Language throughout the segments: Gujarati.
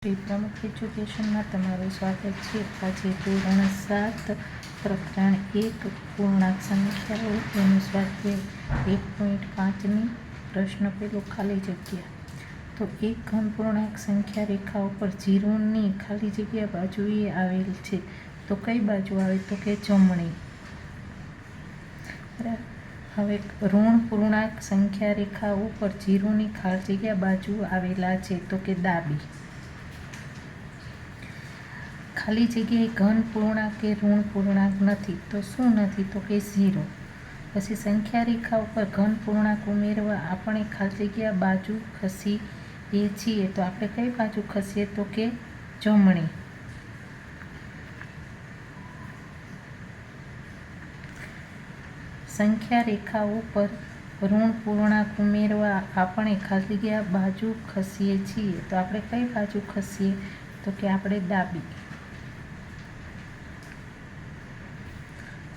શ્રી પ્રમુખ એજ્યુકેશનમાં તમારું સ્વાગત છે. આજે ધોરણ 7 પ્રકરણ 1 પૂર્ણાંક સંખ્યાઓ એનું સ્વાધ્યાય 1.5ની પ્રશ્ન પેલો ખાલી જગ્યા. તો એક ઘન પૂર્ણાંક સંખ્યા રેખા ઉપર 0ની ખાલી જગ્યા બાજુએ આવેલ છે. તો કઈ બાજુ આવે? તો કે જમણી. બરાબર. હવે ઋણ પૂર્ણાંક સંખ્યા રેખા ઉપર 0ની ખાલી જગ્યા બાજુ આવેલા છે. તો કે ડાબી. ખાલી જગ્યાએ ઘન પૂર્ણાંક કે ઋણ પૂર્ણાંક નથી. તો શું નથી? તો કે 0. પછી સંખ્યા રેખા ઉપર ઘન પૂર્ણાંક ઉમેરવા આપણે ખાલી જગ્યા બાજુ ખસીએ છીએ. તો આપણે કઈ બાજુ ખસીએ? તો કે જમણી. સંખ્યા રેખા ઉપર ઋણ પૂર્ણાંક ઉમેરવા આપણે ખાલી જગ્યા બાજુ ખસીએ છીએ. તો આપણે કઈ બાજુ ખસીએ? તો કે આપણે ડાબી.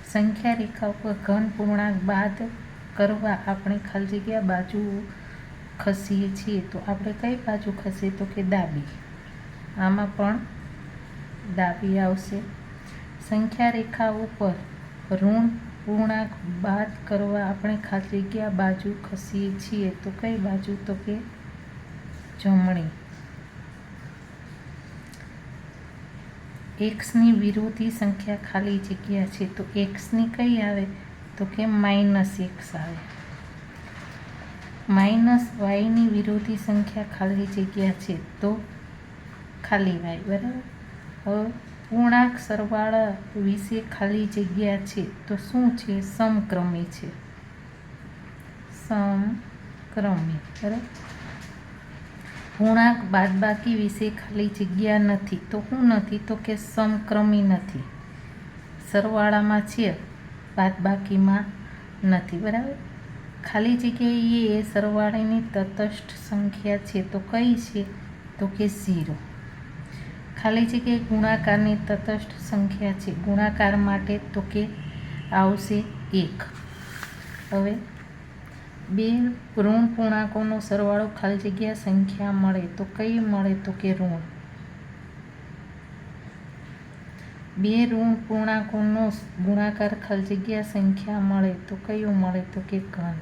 સંખ્યા રેખા ઉપર ઘન પૂર્ણાંક બાદ કરવા આપણે ખાલી જગ્યા બાજુ ખસીએ છીએ. તો આપણે કઈ બાજુ ખસીએ? તો કે ડાબી. આમાં પણ ડાબી આવશે. સંખ્યા રેખા ઉપર ઋણ પૂર્ણાંક બાદ કરવા આપણે ખાલી જગ્યા બાજુ ખસીએ છીએ. તો કઈ બાજુ? તો કે જમણી. એક્સની વિરોધી સંખ્યા ખાલી જગ્યા છે. તો એક્સની કઈ આવે? તો કે -x આવે. -y ની વિરોધી સંખ્યા ખાલી જગ્યા છે. તો ખાલી y. બરાબર. હવે પૂર્ણાંક સરવાળા વિશે ખાલી જગ્યા છે. તો શું છે? સમક્રમી છે. સમક્રમી. બરાબર. પૂર્ણાંક બાદબાકી વિશે ખાલી જગ્યા નથી. તો શું નથી? તો કે સમક્રમી નથી. સરવાળામાં છે, બાદબાકીમાં નથી. બરાબર. ખાલી જગ્યા એ સરવાળાની તટસ્થ સંખ્યા છે. તો કઈ છે? તો કે 0. ખાલી જગ્યાએ ગુણાકારની તટસ્થ સંખ્યા છે. ગુણાકાર માટે તો કે આવશે 1. હવે બે ઋણ પૂર્ણાંકોનો સરવાળો ખાલી જગ્યા સંખ્યા મળે. તો કઈ મળે? તો કે ઋણ. બે ઋણ પૂર્ણાંકોનો ગુણાકાર ખાલી જગ્યા સંખ્યા મળે. તો કયું મળે? તો કે ઘન.